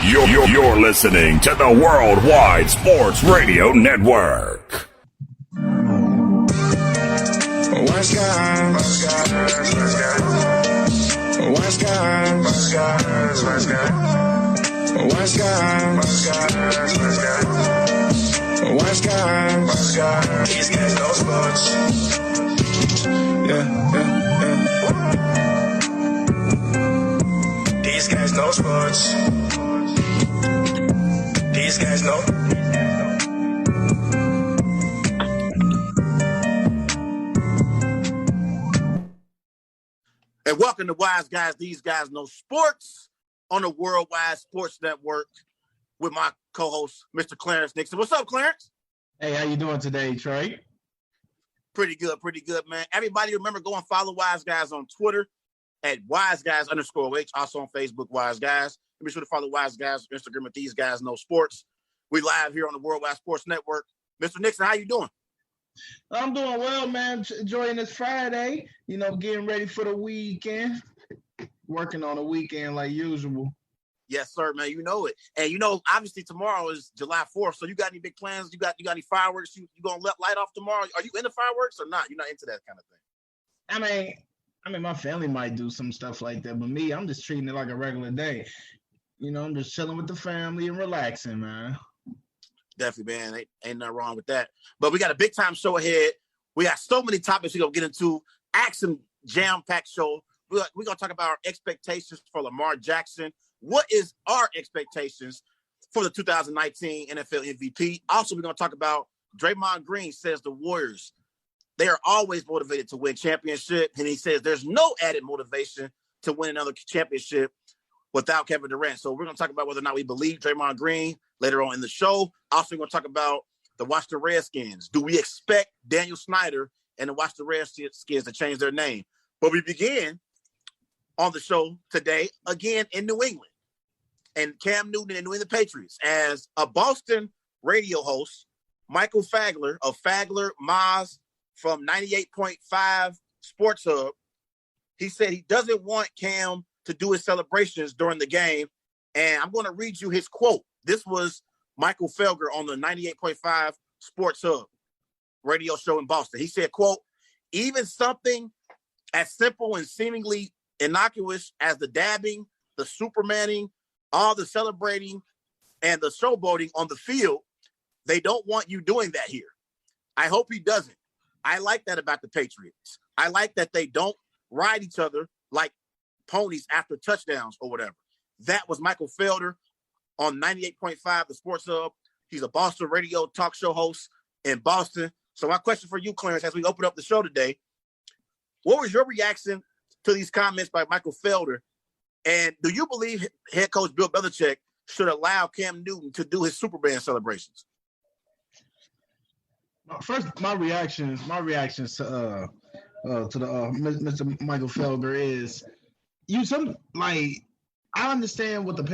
You're listening to the Worldwide Sports Radio Network. West guys, West guys, these guys know sports. Yeah. These guys know sports. These guys know. And welcome to Wise Guys. These guys know sports on the Worldwide Sports Network with my co-host, Mr. Clarence Nixon. What's up, Clarence? Hey, how you doing today, Trey? Pretty good, man. Everybody remember, go and follow Wise Guys on Twitter at WiseGuys_H, also on Facebook, Wise Guys. And be sure to follow Wise Guys on Instagram at These Guys Know Sports. We live here on the Worldwide Sports Network. Mr. Nixon, how you doing? I'm doing well, man. Enjoying this Friday. Getting ready for the weekend. Working on the weekend like usual. Yes, sir, man. You know it. And obviously tomorrow is July 4th. So you got any big plans? You got any fireworks? You gonna let light off tomorrow? Are you into fireworks or not? You're not into that kind of thing. I mean, my family might do some stuff like that, but me, I'm just treating it like a regular day. I'm just chilling with the family and relaxing, man. Definitely, man. Ain't nothing wrong with that. But we got a big time show ahead. We got so many topics we're going to get into. Action jam-packed show. We're going to talk about our expectations for Lamar Jackson. What is our expectations for the 2019 NFL MVP? Also, we're going to talk about Draymond Green says the Warriors, they are always motivated to win championship. And he says there's no added motivation to win another championship without Kevin Durant. So we're going to talk about whether or not we believe Draymond Green later on in the show. Also, we're going to talk about the Washington Redskins. Do we expect Daniel Snyder and the Washington Redskins to change their name? But we begin on the show today, again, in New England. And Cam Newton and New England Patriots. As a Boston radio host, Michael Fagler of Fagler Maz from 98.5 Sports Hub, he said he doesn't want Cam to do his celebrations during the game. And I'm going to read you his quote. This was Michael Felger on the 98.5 Sports Hub radio show in Boston. He said, quote, even something as simple and seemingly innocuous as the dabbing, the supermanning, all the celebrating, and the showboating on the field, they don't want you doing that here. I hope he doesn't. I like that about the Patriots. I like that they don't ride each other like ponies after touchdowns or whatever. That was Michael Felder on 98.5, the Sports Hub. He's a Boston radio talk show host in Boston. So my question for you, Clarence, as we open up the show today, what was your reaction to these comments by Michael Felder? And do you believe head coach Bill Belichick should allow Cam Newton to do his Superman celebrations? First, my reactions to Mr. Michael Felder is I understand what the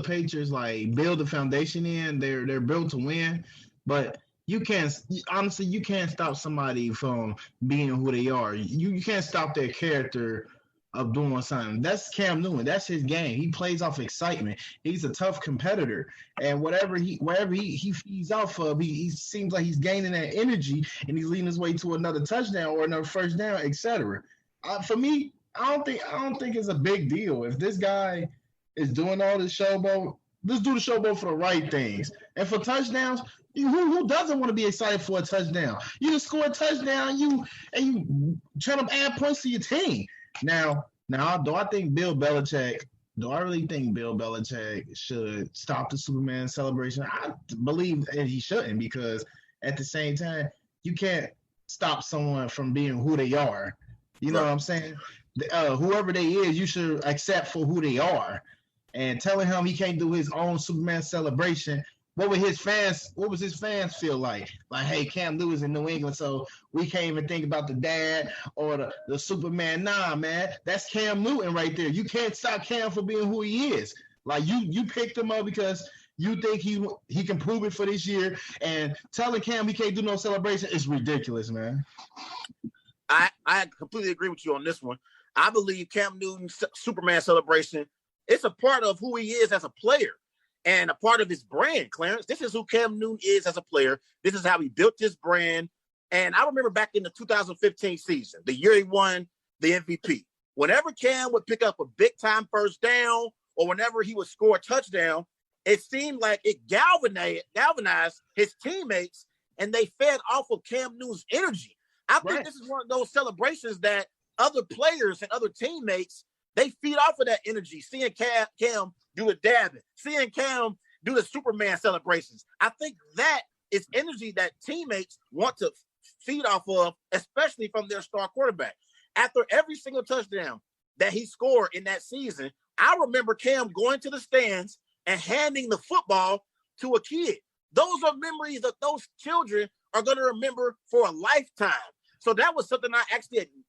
Patriots like build the foundation in. They're built to win, but you can't stop somebody from being who they are. You can't stop their character of doing something. That's Cam Newton. That's his game. He plays off excitement. He's a tough competitor, and wherever he feeds off of, he seems like he's gaining that energy, and he's leading his way to another touchdown or another first down, etc. For me, I don't think it's a big deal. If this guy is doing all this showboat, let's do the showboat for the right things. And for touchdowns, who doesn't want to be excited for a touchdown? You just score a touchdown, you try to add points to your team. Now, do I really think Bill Belichick should stop the Superman celebration? I believe that he shouldn't, because at the same time, you can't stop someone from being who they are. You know what I'm saying? Whoever they is, you should accept for who they are. And telling him he can't do his own Superman celebration, what was his fans feel like? Like, hey, Cam Newton's in New England, so we can't even think about the dad or the Superman. Nah, man, that's Cam Newton right there. You can't stop Cam for being who he is. Like, you picked him up because you think he can prove it for this year, and telling Cam he can't do no celebration is ridiculous, man. I completely agree with you on this one. I believe Cam Newton's Superman celebration, it's a part of who he is as a player. and a part of his brand, Clarence. This is who Cam Newton is as a player. This is how he built his brand. And I remember back in the 2015 season, the year he won the MVP, whenever Cam would pick up a big-time first down or whenever he would score a touchdown, it seemed like it galvanized his teammates, and they fed off of Cam Newton's energy. I think this is one of those celebrations that other players and other teammates, they feed off of that energy, seeing Cam do the dabbing, seeing Cam do the Superman celebrations. I think that is energy that teammates want to feed off of, especially from their star quarterback. After every single touchdown that he scored in that season, I remember Cam going to the stands and handing the football to a kid. Those are memories that those children are going to remember for a lifetime. So that was something that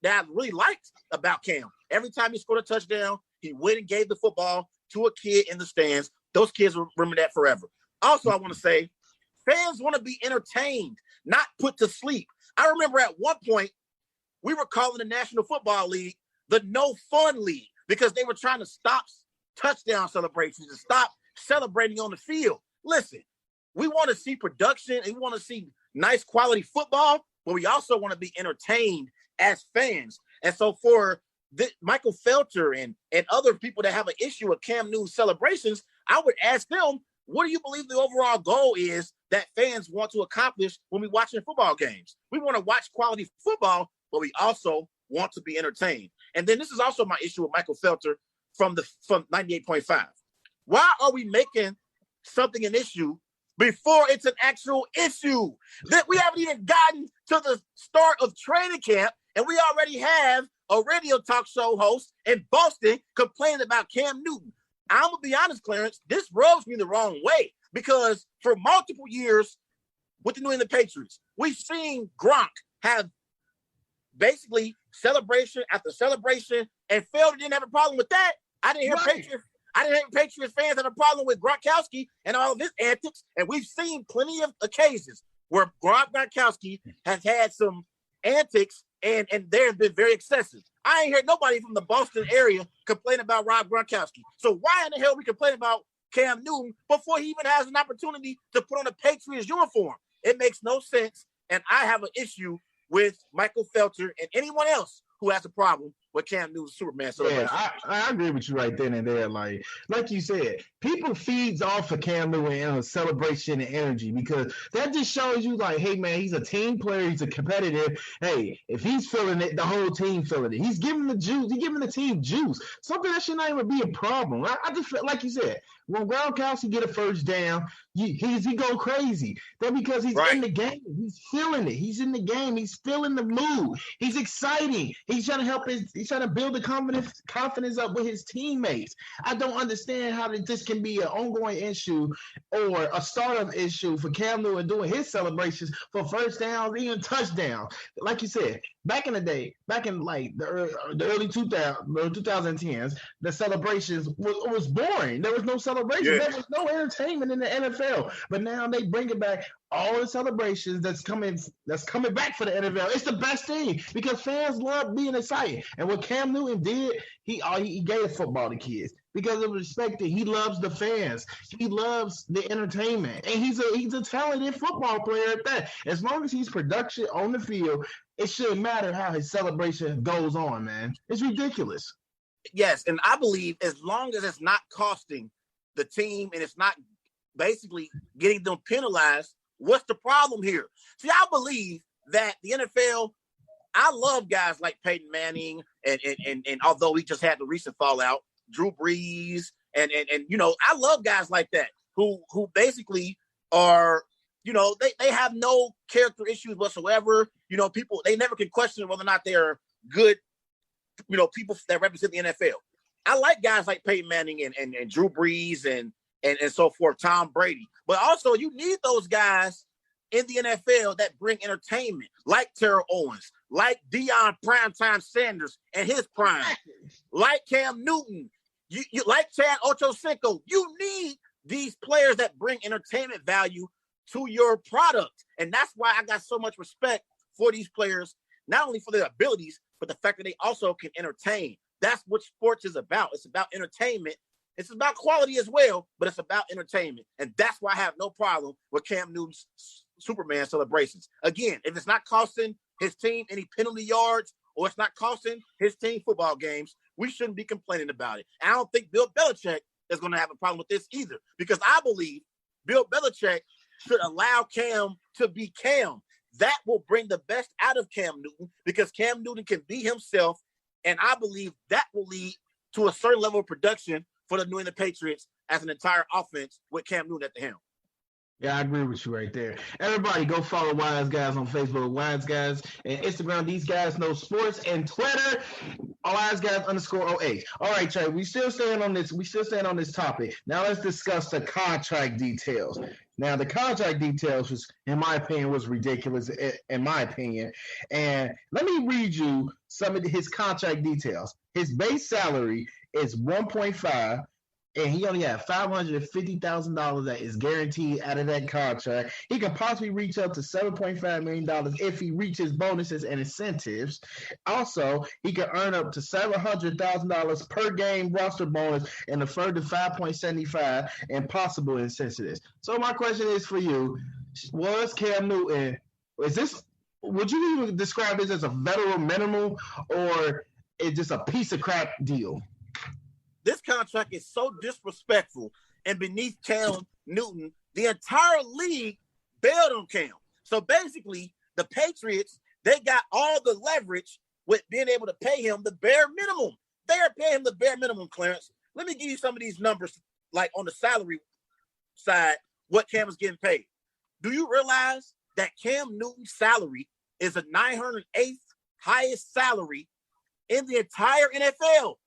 I really liked about Cam. Every time he scored a touchdown, he went and gave the football to a kid in the stands. Those kids will remember that forever. Also, I want to say, fans want to be entertained, not put to sleep. I remember at one point, we were calling the National Football League the No Fun League because they were trying to stop touchdown celebrations and stop celebrating on the field. Listen, we want to see production and we want to see nice quality football, but we also want to be entertained as fans. And so for Michael Felter and other people that have an issue with Cam Newton celebrations, I would ask them, what do you believe the overall goal is that fans want to accomplish when we're watching football games? We want to watch quality football, but we also want to be entertained. And then this is also my issue with Michael Felter from 98.5. Why are we making something an issue before it's an actual issue? That we haven't even gotten to the start of training camp, and we already have a radio talk show host in Boston complaining about Cam Newton. I'm going to be honest, Clarence, this rubs me the wrong way because for multiple years with the New England Patriots, we've seen Gronk have basically celebration after celebration, and Felder didn't have a problem with that. I didn't hear Patriots fans have a problem with Gronkowski and all of his antics, and we've seen plenty of occasions where Gronkowski has had some antics and they have been very excessive. I ain't heard nobody from the Boston area complain about Rob Gronkowski. So why in the hell are we complaining about Cam Newton before he even has an opportunity to put on a Patriots uniform? It makes no sense, and I have an issue with Michael Felter and anyone else who has a problem with Cam Newton's Superman celebration. Yeah, I agree with you right then and there. Like you said, people feeds off of Cam Newton and celebration and energy because that just shows you like, hey man, he's a team player, he's a competitive. Hey, if he's feeling it, the whole team feeling it. He's giving the juice, he's giving the team juice. Something that should not even be a problem. I just feel like you said, when Gronkowski get a first down, he go crazy. That's because he's in the game. He's feeling it. He's in the game. He's feeling the mood. He's exciting. He's trying to help he's trying to build the confidence up with his teammates. I don't understand how this can be an ongoing issue or a startup issue for Cam Newton doing his celebrations for first downs, even touchdowns. Like you said, back in the day, back in like the early 2010s, the celebrations was boring. There was no celebration. Yeah. There was no entertainment in the NFL. But now they bring it back. All the celebrations that's coming back for the NFL. It's the best thing because fans love being excited. And what Cam Newton did, he gave football to kids because of respect. He loves the fans. He loves the entertainment, and he's a talented football player at that. As long as he's production on the field, it shouldn't matter how his celebration goes on. Man, it's ridiculous. Yes, and I believe as long as it's not costing the team and it's not basically getting them penalized. What's the problem here? See, I believe that the NFL, I love guys like Peyton Manning and although we just had the recent fallout, Drew Brees, and you know, I love guys like that who basically are, you know, they have no character issues whatsoever. You know, people, they never can question whether or not they are good, you know, people that represent the NFL. I like guys like Peyton Manning and Drew Brees and so forth, Tom Brady. But also, you need those guys in the NFL that bring entertainment, like Terrell Owens, like Deion Primetime Sanders and his prime, like Cam Newton, you like Chad Ochocinco. You need these players that bring entertainment value to your product. And that's why I got so much respect for these players, not only for their abilities, but the fact that they also can entertain. That's what sports is about. It's about entertainment. It's about quality as well, but it's about entertainment. And that's why I have no problem with Cam Newton's Superman celebrations. Again, if it's not costing his team any penalty yards or it's not costing his team football games, we shouldn't be complaining about it. And I don't think Bill Belichick is going to have a problem with this either, because I believe Bill Belichick should allow Cam to be Cam. That will bring the best out of Cam Newton, because Cam Newton can be himself, and I believe that will lead to a certain level of production for the New England Patriots as an entire offense with Cam Newton at the helm. Yeah, I agree with you right there. Everybody go follow Wise Guys on Facebook, Wise Guys, and Instagram, These Guys Know Sports, and Twitter, Wise Guys _OH. All right, Trey, we still staying on this topic. Now let's discuss the contract details. Now, the contract details was, in my opinion, was ridiculous, in my opinion. And let me read you some of his contract details. His base salary is 1.5, and he only had $550,000 that is guaranteed out of that contract. He can possibly reach up to $7.5 million if he reaches bonuses and incentives. Also, he can earn up to $700,000 per game roster bonus and a further $5.75 in possible incentives. So my question is for you: was Cam Newton, would you even describe this as a veteran minimum, or is just a piece of crap deal? This contract is so disrespectful and beneath Cam Newton. The entire league bailed on Cam. So basically, the Patriots, they got all the leverage with being able to pay him the bare minimum. They are paying him the bare minimum, Clarence. Let me give you some of these numbers, like on the salary side, what Cam is getting paid. Do you realize that Cam Newton's salary is the 908th highest salary in the entire NFL?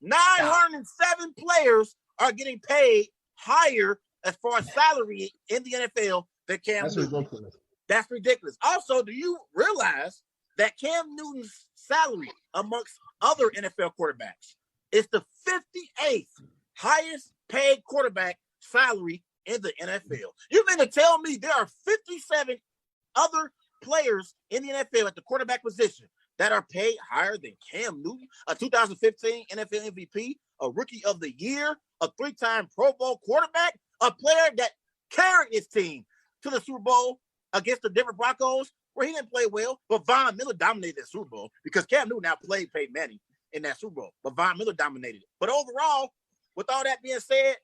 907 players are getting paid higher as far as salary in the NFL than Cam Newton. Ridiculous. That's ridiculous. Also, do you realize that Cam Newton's salary amongst other NFL quarterbacks is the 58th highest paid quarterback salary in the NFL? You mean to tell me there are 57 other players in the NFL at the quarterback position that are paid higher than Cam Newton, a 2015 NFL MVP, a Rookie of the Year, a 3-time Pro Bowl quarterback, a player that carried his team to the Super Bowl against the Denver Broncos, where he didn't play well, but Von Miller dominated that Super Bowl, because Cam Newton outplayed Peyton Manning in that Super Bowl, but Von Miller dominated it. But overall, with all that being said,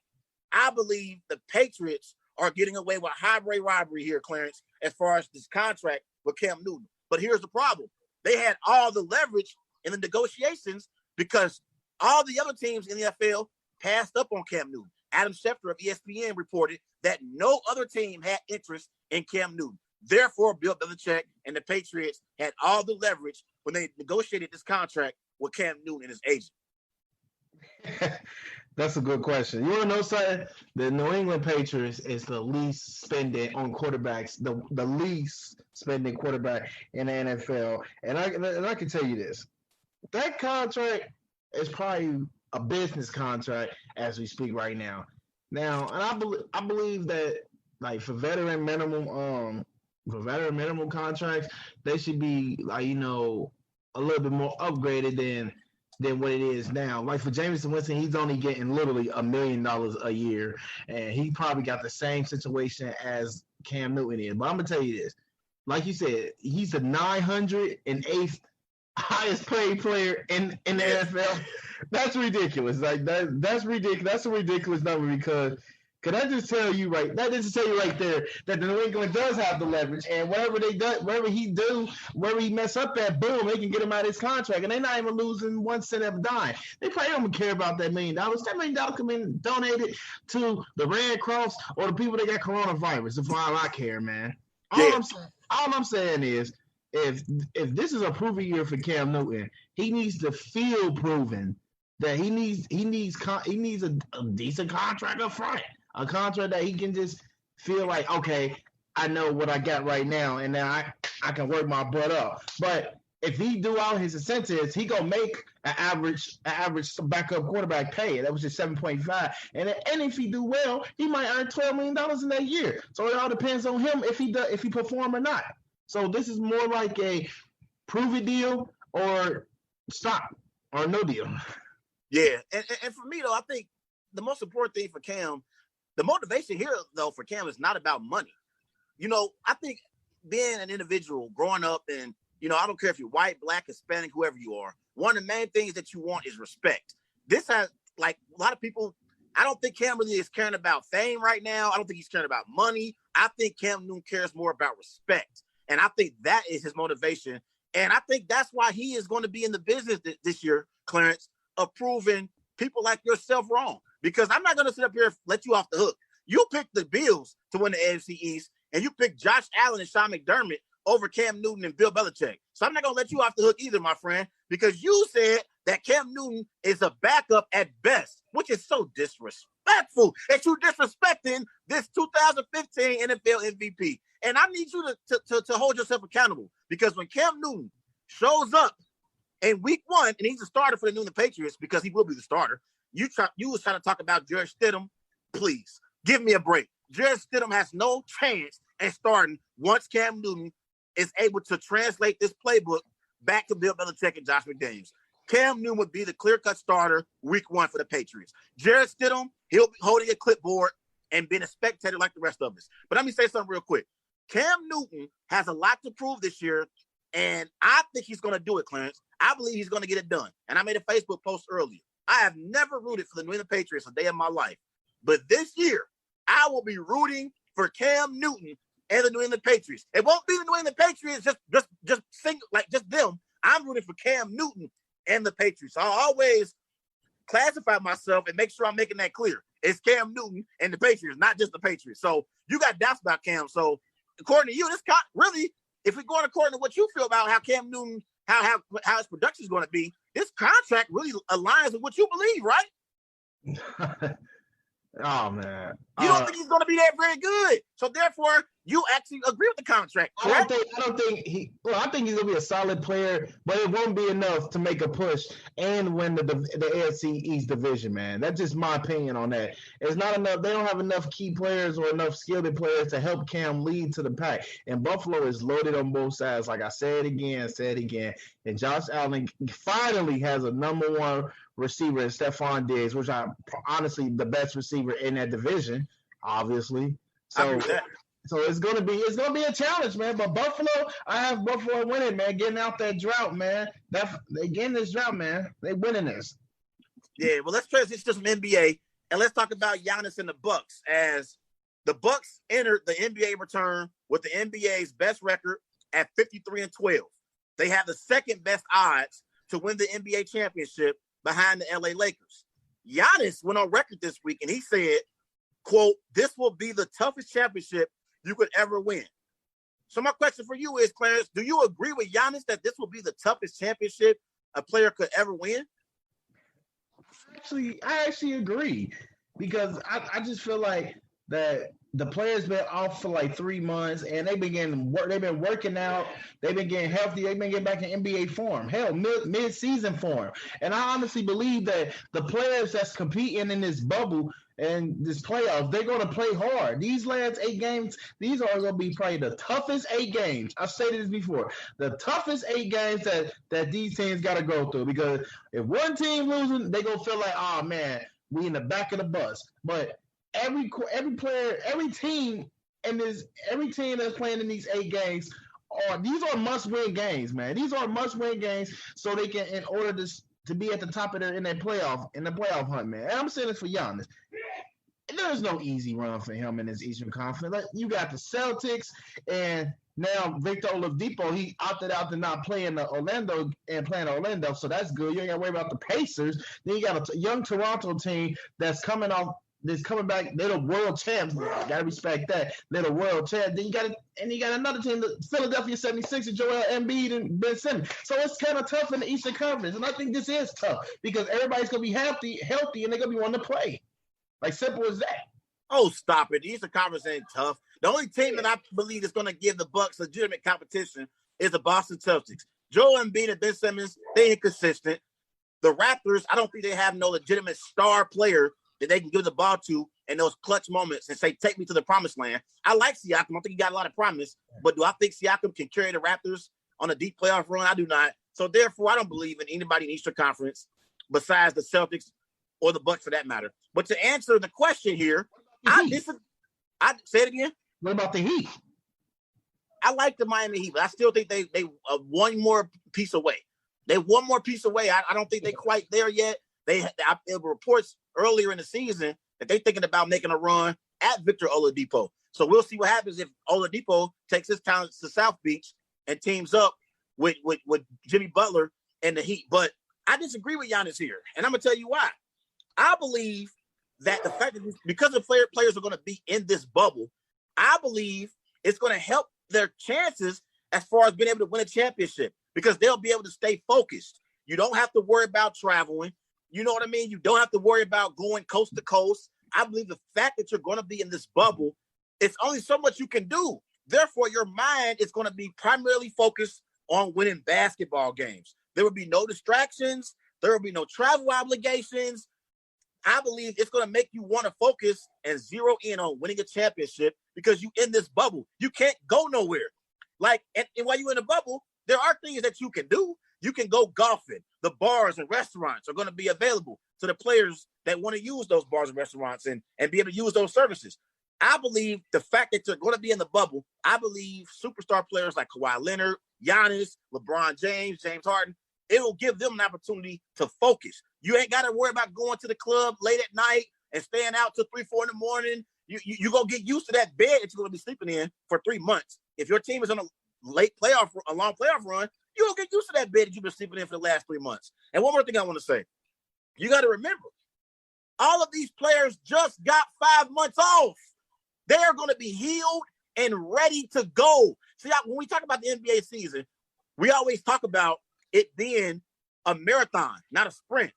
I believe the Patriots are getting away with highway robbery here, Clarence, as far as this contract with Cam Newton. But here's the problem. They had all the leverage in the negotiations because all the other teams in the NFL passed up on Cam Newton. Adam Schefter of ESPN reported that no other team had interest in Cam Newton. Therefore, Bill Belichick and the Patriots had all the leverage when they negotiated this contract with Cam Newton and his agent. That's a good question. You want to know something? The New England Patriots is the least spending on quarterbacks, the least spending quarterback in the NFL. And I can tell you this. That contract is probably a business contract as we speak right now. Now, and I believe that, like, for veteran minimum contracts, they should be, like, you know, a little bit more upgraded than what it is now. Like for Jameis Winston, he's only getting literally $1 million a year, and he probably got the same situation as Cam Newton is. But I'm gonna tell you this, like you said, he's the 908th highest paid player in the NFL. That's ridiculous. Like that's ridiculous. That's a ridiculous number, because could I just tell you right there that the New England does have the leverage, and wherever he mess up at, boom, they can get him out of his contract, and they're not even losing 1 cent of a dime. They probably don't care about that $1 million. That $1 million can be donated to the Red Cross or the people that got coronavirus. That's why I care, man. All I'm saying is, if this is a proven year for Cam Newton, he needs to feel proven that he needs a decent contract up front. A contract that he can just feel like, okay, I know what I got right now, and now I can work my butt up. But if he do all his incentives, he gonna make an average backup quarterback pay. That was just 7.5, and if he do well, he might earn $12 million in that year. So it all depends on him if he perform or not. So this is more like a prove it deal or stop or no deal. Yeah, and for me though, I think the most important thing for Cam, the motivation here, though, for Cam is not about money. You know, I think being an individual growing up and, you know, I don't care if you're white, black, Hispanic, whoever you are, one of the main things that you want is respect. This has, like, a lot of people, I don't think Cam really is caring about fame right now. I don't think he's caring about money. I think Cam Newton cares more about respect. And I think that is his motivation. And I think that's why he is going to be in the business this year, Clarence, of proving people like yourself wrong. Because I'm not going to sit up here and let you off the hook. You picked the Bills to win the AFC East, and you picked Josh Allen and Sean McDermott over Cam Newton and Bill Belichick. So I'm not going to let you off the hook either, my friend, because you said that Cam Newton is a backup at best, which is so disrespectful that you're disrespecting this 2015 NFL MVP. And I need you to hold yourself accountable, because when Cam Newton shows up in week 1, and he's a starter for the New England Patriots because he will be the starter, you was trying to talk about Jarrett Stidham. Please, give me a break. Jarrett Stidham has no chance at starting once Cam Newton is able to translate this playbook back to Bill Belichick and Josh McDaniels. Cam Newton would be the clear-cut starter week 1 for the Patriots. Jarrett Stidham, he'll be holding a clipboard and being a spectator like the rest of us. But let me say something real quick. Cam Newton has a lot to prove this year, and I think he's going to do it, Clarence. I believe he's going to get it done. And I made a Facebook post earlier. I have never rooted for the New England Patriots a day in my life. But this year, I will be rooting for Cam Newton and the New England Patriots. It won't be the New England Patriots just them. I'm rooting for Cam Newton and the Patriots. I'll always classify myself and make sure I'm making that clear. It's Cam Newton and the Patriots, not just the Patriots. So you got doubts about Cam. So according to you, this really, if we're going according to what you feel about how Cam Newton, how his production is going to be, this contract really aligns with what you believe, right? Oh man, you don't think he's going to be that very good, so therefore you actually agree with the contract. Correct? I think he's gonna be a solid player, but it won't be enough to make a push and win the AFC East division, man. That's just my opinion on that. It's not enough. They don't have enough key players or enough skilled players to help Cam lead to the pack. And Buffalo is loaded on both sides. Like I said again. And Josh Allen finally has a number 1 receiver in Stephon Diggs, which I'm honestly the best receiver in that division, obviously. So it's gonna be a challenge, man. But Buffalo, I have Buffalo winning, man, getting out that drought, man. They getting this drought, man. They winning this. Yeah, well, let's transition to some NBA, and let's talk about Giannis and the Bucks. As the Bucks entered the NBA return with the NBA's best record at 53-12. They have the second best odds to win the NBA championship behind the LA Lakers. Giannis went on record this week, and he said, quote, "This will be the toughest championship you could ever win." So my question for you is, Clarence, do you agree with Giannis that this will be the toughest championship a player could ever win? I actually agree, because I just feel like that the players been off for like 3 months, and they've been working out, they've been getting healthy, they've been getting back in NBA form, hell, mid-season form. And I honestly believe that the players that's competing in this bubble and this playoff, they're going to play hard. These last 8 games, these are going to be probably the toughest 8 games. I've said this before. The toughest 8 games that these teams got to go through, because if one team losing, they're going to feel like, oh, man, we in the back of the bus. But every player, every team that's playing in these 8 games, these are must-win games, man. These are must-win games, so they can, in order to be at the top of the playoff hunt, man. And I'm saying this for Giannis. There's no easy run for him in this Eastern Conference. Like, you got the Celtics, and now Victor Oladipo, he opted out to not play in Orlando, so that's good. You ain't got to worry about the Pacers. Then you got a young Toronto team that's coming back. They're the world champs. Gotta respect that. They're the world champs. Then you got another team, the Philadelphia 76ers, Joel Embiid and Ben Simmons. So it's kind of tough in the Eastern Conference, and I think this is tough because everybody's gonna be healthy, and they're gonna be wanting to play. Like, simple as that. Oh, stop it. The Eastern Conference ain't tough. The only team that I believe is going to give the Bucks legitimate competition is the Boston Celtics. Joel Embiid and Ben Simmons, they inconsistent. The Raptors, I don't think they have no legitimate star player that they can give the ball to in those clutch moments and say, take me to the promised land. I like Siakam. I think he got a lot of promise. But do I think Siakam can carry the Raptors on a deep playoff run? I do not. So, therefore, I don't believe in anybody in the Eastern Conference besides the Celtics or the Bucks for that matter. But to answer the question here, The I say it again. What about the Heat? I like the Miami Heat, but I still think they one more piece away. They one more piece away. I don't think they quite there yet. There were reports earlier in the season that they're thinking about making a run at Victor Oladipo. So we'll see what happens if Oladipo takes his talents to South Beach and teams up with Jimmy Butler and the Heat. But I disagree with Giannis here, and I'm going to tell you why. I believe that the fact that because the players are going to be in this bubble, I believe it's going to help their chances as far as being able to win a championship because they'll be able to stay focused. You don't have to worry about traveling. You know what I mean? You don't have to worry about going coast to coast. I believe the fact that you're going to be in this bubble, it's only so much you can do. Therefore, your mind is going to be primarily focused on winning basketball games. There will be no distractions. There will be no travel obligations. I believe it's going to make you want to focus and zero in on winning a championship because you in this bubble. You can't go nowhere. Like, and while you're in the bubble, there are things that you can do. You can go golfing. The bars and restaurants are going to be available to the players that want to use those bars and restaurants and be able to use those services. I believe the fact that you're going to be in the bubble, I believe superstar players like Kawhi Leonard, Giannis, LeBron James, James Harden, it will give them an opportunity to focus. You ain't got to worry about going to the club late at night and staying out till 3, 4 in the morning. You're going to get used to that bed that you're going to be sleeping in for 3 months. If your team is on a long playoff run, you're going to get used to that bed that you've been sleeping in for the last 3 months. And one more thing I want to say. You got to remember, all of these players just got 5 months off. They are going to be healed and ready to go. See, when we talk about the NBA season, we always talk about it being a marathon, not a sprint.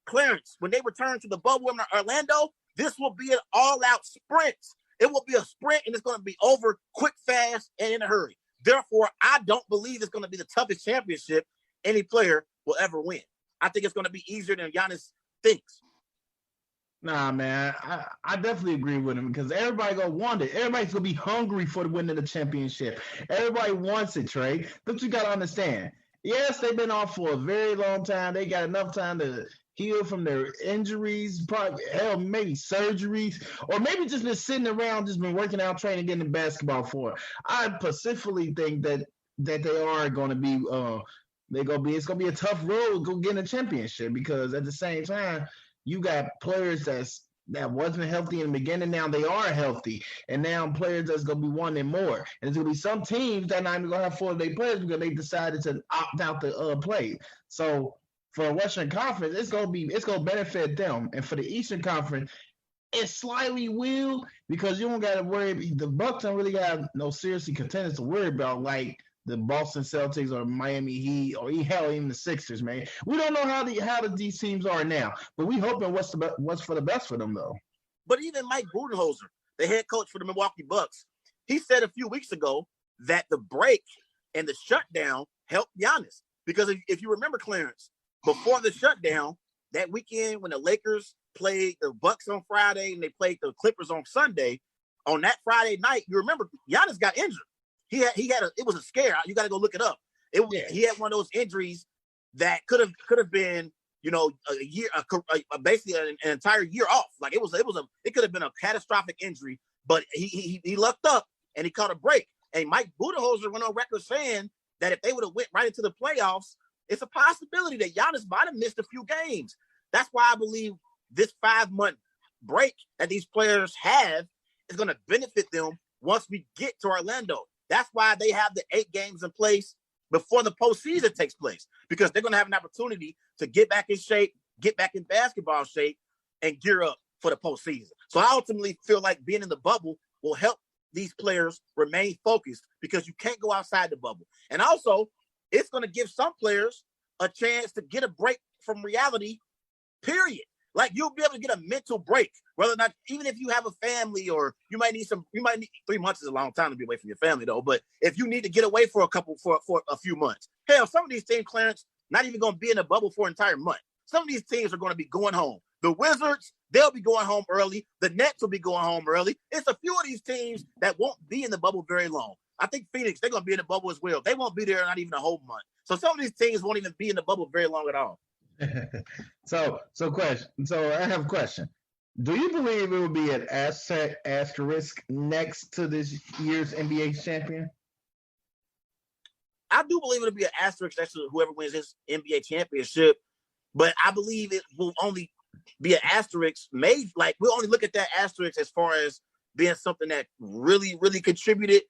Clarence, when they return to the bubble in Orlando, this will be an all-out sprint. It will be a sprint, and it's going to be over quick, fast, and in a hurry. Therefore, I don't believe it's going to be the toughest championship any player will ever win. I think it's going to be easier than Giannis thinks. Nah, man, I definitely agree with him because everybody gonna want it. Everybody's gonna be hungry for the winning the championship. Everybody wants it, Trey. But you gotta understand. Yes, they've been off for a very long time. They got enough time to heal from their injuries, probably maybe surgeries, or maybe just been sitting around, just been working out, training, getting the basketball for it. I specifically think that they are gonna be it's gonna be a tough road to get a championship because at the same time. You got players that wasn't healthy in the beginning. Now they are healthy, and now players that's gonna be wanting more. And there's gonna be some teams that not even gonna have 4 of their players because they decided to opt out the play. So for the Western Conference, it's gonna benefit them, and for the Eastern Conference, it slightly will because you don't gotta worry. The Bucks don't really got no seriously contenders to worry about like the Boston Celtics or Miami Heat or even the Sixers, man. We don't know how these teams are now, but we hoping what's for the best for them, though. But even Mike Budenholzer, the head coach for the Milwaukee Bucks, he said a few weeks ago that the break and the shutdown helped Giannis. Because if you remember, Clarence, before the shutdown, that weekend when the Lakers played the Bucks on Friday and they played the Clippers on Sunday, on that Friday night, you remember Giannis got injured. It was a scare. You got to go look it up. He had one of those injuries that could have been, a year, basically an entire year off. Like it could have been a catastrophic injury, but he lucked up and he caught a break. And Mike Budenholzer went on record saying that if they would have went right into the playoffs, it's a possibility that Giannis might have missed a few games. That's why I believe this 5-month break that these players have is going to benefit them once we get to Orlando. That's why they have the 8 games in place before the postseason takes place, because they're going to have an opportunity to get back in shape, get back in basketball shape, and gear up for the postseason. So I ultimately feel like being in the bubble will help these players remain focused because you can't go outside the bubble. And also, it's going to give some players a chance to get a break from reality, period. Like you'll be able to get a mental break, whether or not, even if you have a family or you might need 3 months is a long time to be away from your family though. But if you need to get away for a few months, hell, some of these teams, Clarence, not even going to be in the bubble for an entire month. Some of these teams are going to be going home. The Wizards, they'll be going home early. The Nets will be going home early. It's a few of these teams that won't be in the bubble very long. I think Phoenix, they're going to be in the bubble as well. They won't be there not even a whole month. So some of these teams won't even be in the bubble very long at all. So I have a question. Do you believe it will be an asterisk next to this year's NBA champion? I do believe it'll be an asterisk next to whoever wins this NBA championship, but I believe it will only be an asterisk made. Like, we'll only look at that asterisk as far as being something that really, really contributed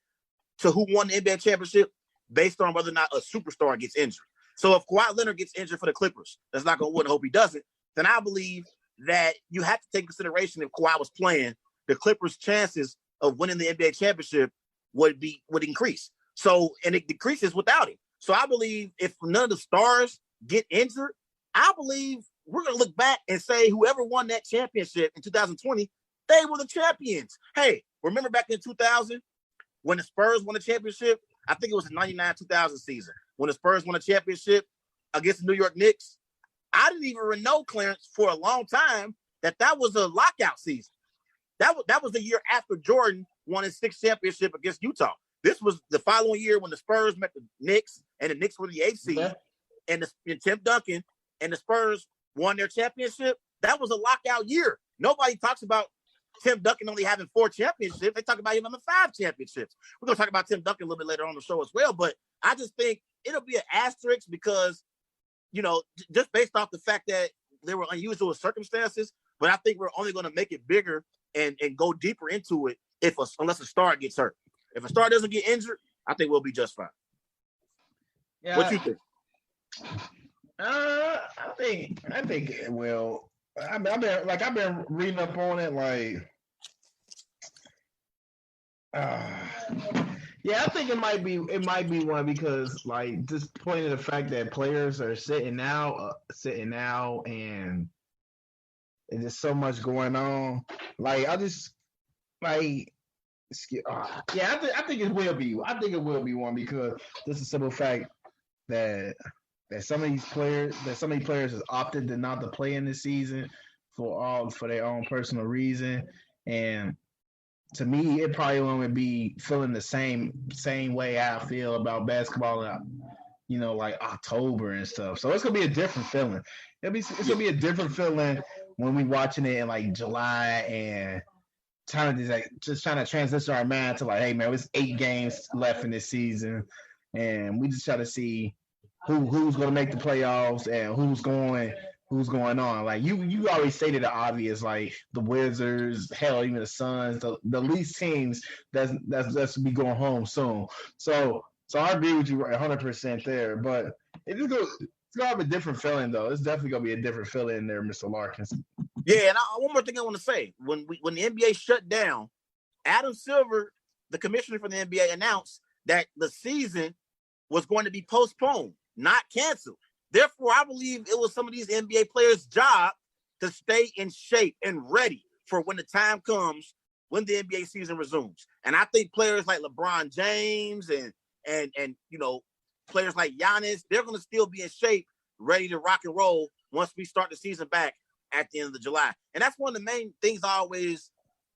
to who won the NBA championship based on whether or not a superstar gets injured. So if Kawhi Leonard gets injured for the Clippers, that's not going to win. I hope he doesn't. Then I believe that you have to take consideration if Kawhi was playing, the Clippers' chances of winning the NBA championship would increase. So, and it decreases without him. So I believe if none of the stars get injured, I believe we're going to look back and say whoever won that championship in 2020, they were the champions. Hey, remember back in 2000 when the Spurs won the championship? I think it was the 99-2000 season. When the Spurs won a championship against the New York Knicks, I didn't even know, Clarence, for a long time that was a lockout season. That was the year after Jordan won his sixth championship against Utah. This was the following year when the Spurs met the Knicks, and the Knicks were the 8th seed, and Tim Duncan and the Spurs won their championship. That was a lockout year. Nobody talks about Tim Duncan only having 4 championships. They talk about him having 5 championships. We're going to talk about Tim Duncan a little bit later on the show as well, but I just think it'll be an asterisk because, just based off the fact that there were unusual circumstances, but I think we're only going to make it bigger and go deeper into it unless a star gets hurt. If a star doesn't get injured, I think we'll be just fine. Yeah, what you think? I think it will. I've been reading up on it. Yeah, I think it might be one because just pointing to the fact that players are sitting out, and there's so much going on. I think it will be. I think it will be one because just a simple fact that some of these players has opted to not to play in this season for their own personal reason, and to me, it probably won't be feeling the same way I feel about basketball, October and stuff. So it's gonna be a different feeling. It's gonna be a different feeling when we watching it in July and trying to transition our mind to hey man, it's 8 games left in this season, and we just try to see who's going to make the playoffs and who's going on. You already stated the obvious, the Wizards, hell, even the Suns, the least teams that's be going home soon. So I agree with you 100% there, but it's going to have a different feeling though. It's definitely going to be a different feeling in there, Mr. Larkins. Yeah, and one more thing I want to say. When the NBA shut down, Adam Silver, the commissioner for the NBA, announced that the season was going to be postponed, not canceled. Therefore, I believe it was some of these NBA players' job to stay in shape and ready for when the time comes when the NBA season resumes. And I think players like LeBron James and players like Giannis, they're going to still be in shape, ready to rock and roll once we start the season back at the end of July. And that's one of the main things I always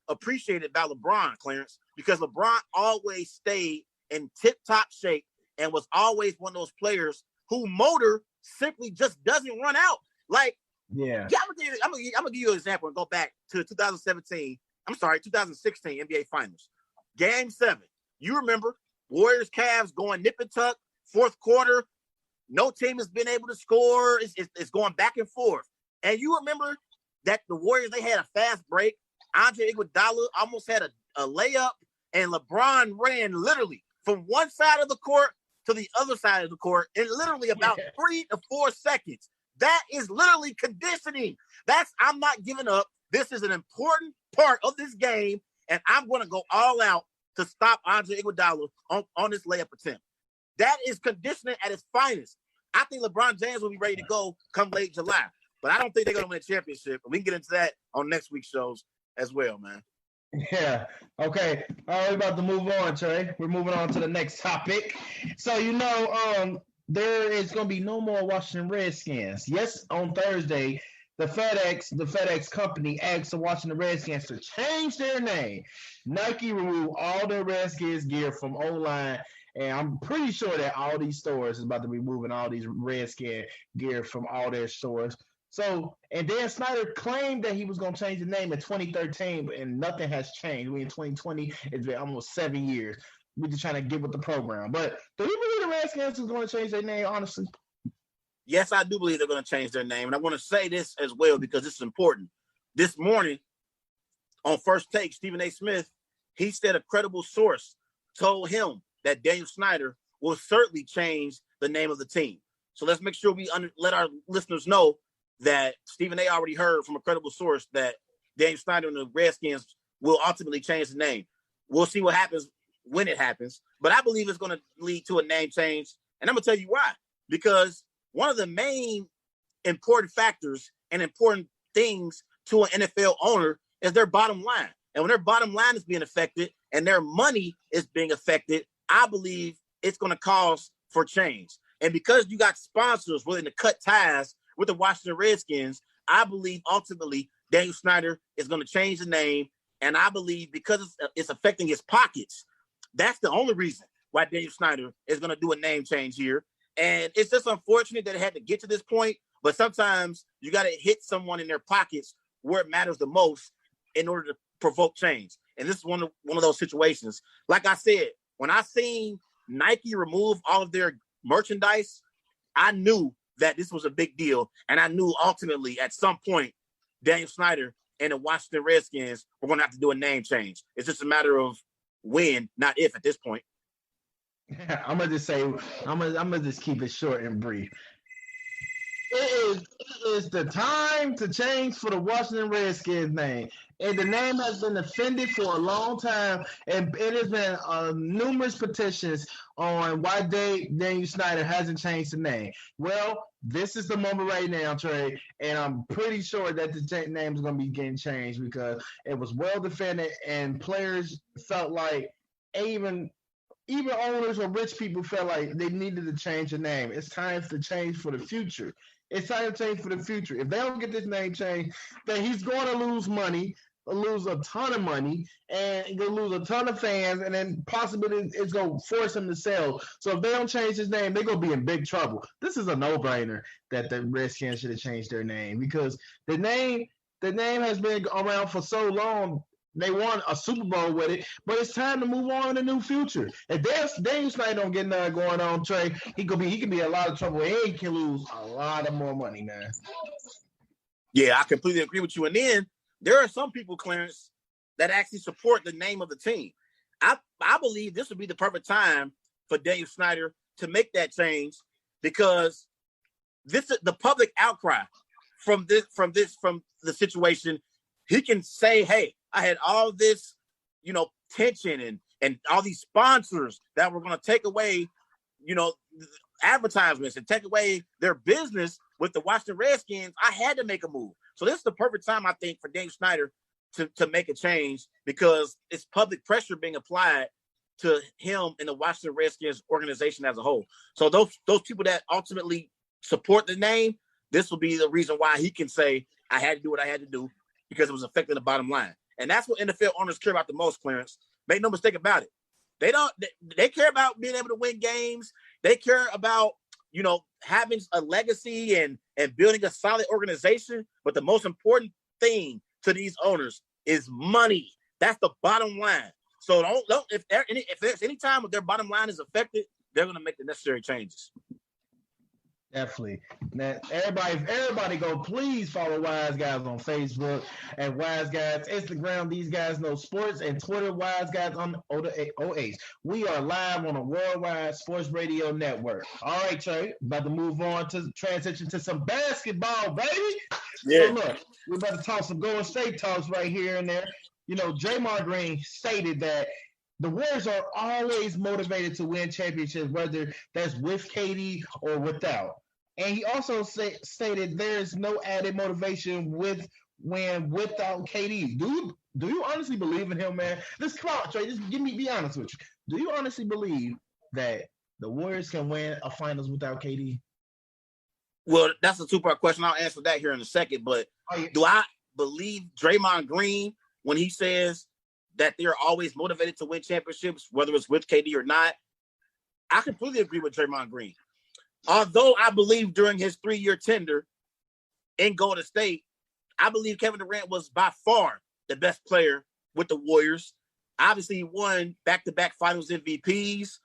appreciated about LeBron, Clarence, because LeBron always stayed in tip-top shape and was always one of those players who motor simply just doesn't run out. I'm gonna give you an example and go back to 2016 NBA Finals. Game 7. You remember Warriors Cavs going nip and tuck, fourth quarter. No team has been able to score. It's going back and forth. And you remember that the Warriors, they had a fast break. Andre Iguodala almost had a layup, and LeBron ran literally from one side of the court to the other side of the court in literally about 3 to 4 seconds. That is literally conditioning. I'm not giving up. This is an important part of this game, and I'm going to go all out to stop Andre Iguodala on this layup attempt. That is conditioning at its finest. I think LeBron James will be ready to go come late July, but I don't think they're going to win a championship. We can get into that on next week's shows as well, man. Yeah. Okay. All right, we're about to move on, Trey. We're moving on to the next topic. So, there is going to be no more Washington Redskins. Yes, on Thursday, the FedEx company asked the Washington Redskins to change their name. Nike removed all their Redskins gear from online And I'm pretty sure that all these stores is about to be moving all these Redskin gear from all their stores. So, and Dan Snyder claimed that he was going to change the name in 2013, and nothing has changed. We in 2020, it's been almost 7 years. We're just trying to get with the program. But do you believe the Redskins is going to change their name, honestly? Yes, I do believe they're going to change their name. And I want to say this as well because this is important. This morning on First Take, Stephen A. Smith, he said a credible source told him that Daniel Snyder will certainly change the name of the team. So let's make sure we let our listeners know that Stephen A. already heard from a credible source that Daniel Snyder and the Redskins will ultimately change the name. We'll see what happens when it happens. But I believe it's going to lead to a name change. And I'm going to tell you why. Because one of the main important factors and important things to an NFL owner is their bottom line. And when their bottom line is being affected and their money is being affected, I believe it's going to cause for change. And because you got sponsors willing to cut ties with the Washington Redskins, I believe ultimately Daniel Snyder is going to change the name. And I believe because it's affecting his pockets, that's the only reason why Daniel Snyder is going to do a name change here. And it's just unfortunate that it had to get to this point. But sometimes you got to hit someone in their pockets where it matters the most in order to provoke change. And this is one of those situations. Like I said, when I seen Nike remove all of their merchandise, I knew that this was a big deal. And I knew ultimately at some point, Daniel Snyder and the Washington Redskins were going to have to do a name change. It's just a matter of when, not if at this point. I'm gonna just say, I'm gonna just keep it short and brief. It is the time to change for the Washington Redskins name. And the name has been offended for a long time, and it has been numerous petitions on why Daniel Snyder hasn't changed the name. Well, this is the moment right now, Trey, and I'm pretty sure that the name is going to be getting changed because it was well defended, and players felt like even owners or rich people felt like they needed to change the name. It's time to change for the future. It's time to change for the future. If they don't get this name changed, then he's going to lose money, lose a ton of money, and he's going to lose a ton of fans, and then possibly it's going to force him to sell. So if they don't change his name, they're going to be in big trouble. This is a no-brainer that the Redskins should have changed their name because the name has been around for so long. They won a Super Bowl with it, but it's time to move on in a new future. If Daniel Snyder don't get nothing going on, Trey, he can be in a lot of trouble and he can lose a lot of more money, man. Yeah, I completely agree with you. And then there are some people, Clarence, that actually support the name of the team. I believe this would be the perfect time for Daniel Snyder to make that change because this is the public outcry from the situation. He can say, hey, I had all this, tension and all these sponsors that were going to take away, advertisements and take away their business with the Washington Redskins. I had to make a move. So this is the perfect time, I think, for Daniel Snyder to make a change because it's public pressure being applied to him and the Washington Redskins organization as a whole. So those people that ultimately support the name, this will be the reason why he can say, I had to do what I had to do because it was affecting the bottom line. And that's what NFL owners care about the most, Clarence. Make no mistake about it. They care about being able to win games. They care about, having a legacy and building a solid organization. But the most important thing to these owners is money. That's the bottom line. So if there's any time when their bottom line is affected, they're going to make the necessary changes. Definitely. Now, everybody go please follow Wise Guys on Facebook and Wise Guys Instagram. These guys know sports and Twitter. Wise Guys on OH. We are live on a worldwide sports radio network. All right, Trey. About to move on to transition to some basketball, baby. Yeah. So look, we're about to talk some Golden State talks right here and there. Draymond Green stated that the Warriors are always motivated to win championships, whether that's with KD or without. And he also stated there's no added motivation without KD. Do you honestly believe in him, man? Come on, Trey. Just be honest with you. Do you honestly believe that the Warriors can win a finals without KD? Well, that's a two-part question. I'll answer that here in a second. But do I believe Draymond Green when he says that they're always motivated to win championships, whether it's with KD or not? I completely agree with Draymond Green. Although I believe during his 3-year tender in Golden State, I believe Kevin Durant was by far the best player with the Warriors. Obviously, he won back-to-back finals MVPs.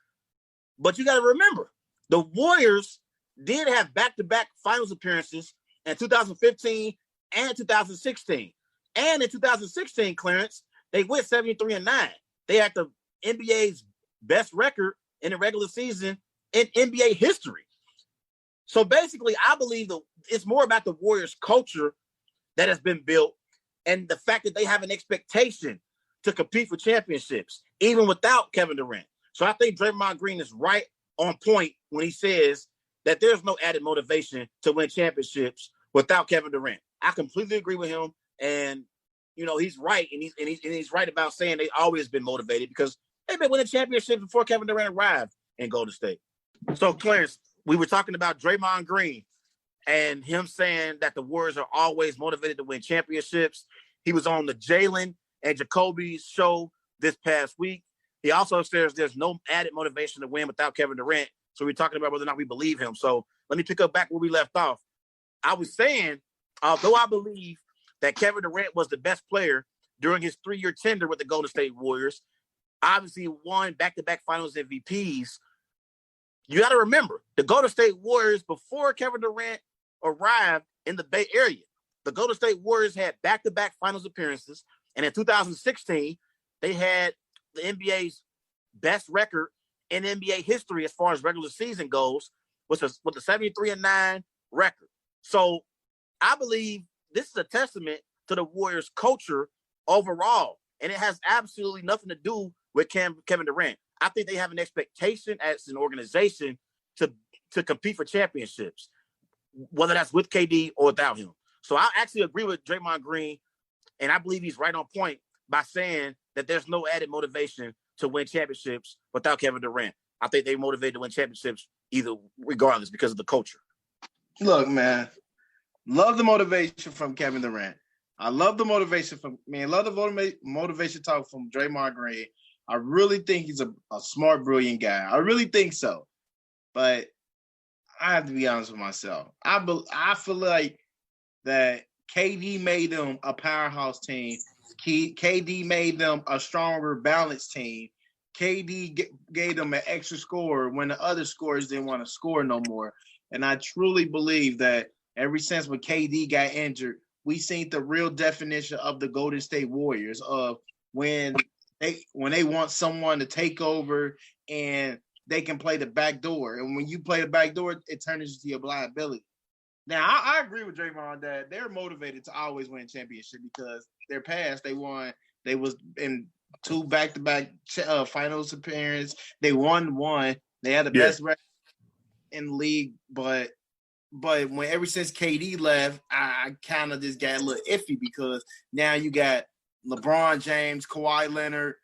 But you got to remember, the Warriors did have back-to-back finals appearances in 2015 and 2016. And in 2016, Clarence, they went 73-9. They had the NBA's best record in the regular season in NBA history. So basically, I believe it's more about the Warriors' culture that has been built and the fact that they have an expectation to compete for championships, even without Kevin Durant. So I think Draymond Green is right on point when he says that there's no added motivation to win championships without Kevin Durant. I completely agree with him. And, he's right. And he's right about saying they've always been motivated because they've been winning championships before Kevin Durant arrived in Golden State. So, Clarence, we were talking about Draymond Green and him saying that the Warriors are always motivated to win championships. He was on the Jalen and Jacoby's show this past week. He also says there's no added motivation to win without Kevin Durant. So we're talking about whether or not we believe him. So let me pick up back where we left off. I was saying, although I believe that Kevin Durant was the best player during his 3-year tender with the Golden State Warriors, obviously won back-to-back finals MVPs. You got to remember, the Golden State Warriors, before Kevin Durant arrived in the Bay Area, the Golden State Warriors had back-to-back finals appearances. And in 2016, they had the NBA's best record in NBA history as far as regular season goes, with a 73-9 record. So I believe this is a testament to the Warriors' culture overall, and it has absolutely nothing to do with Kevin Durant. I think they have an expectation as an organization to compete for championships, whether that's with KD or without him. So I actually agree with Draymond Green, and I believe he's right on point by saying that there's no added motivation to win championships without Kevin Durant. I think they're motivated to win championships regardless because of the culture. Look, man, love the motivation from Kevin Durant. I love the motivation love the motivation talk from Draymond Green. I really think he's a smart, brilliant guy. I really think so. But I have to be honest with myself. I feel like that KD made them a powerhouse team. KD made them a stronger, balanced team. KD gave them an extra score when the other scorers didn't want to score no more. And I truly believe that ever since when KD got injured, we seen the real definition of the Golden State Warriors of when they want someone to take over and they can play the back door. And when you play the back door, it turns into your liability. Now, I agree with Draymond that they're motivated to always win championship because their past, they won. They was in 2 back-to-back finals appearance. They won one. They had the best record in the league, but when ever since KD left, I kind of just got a little iffy because now you got LeBron James, Kawhi Leonard,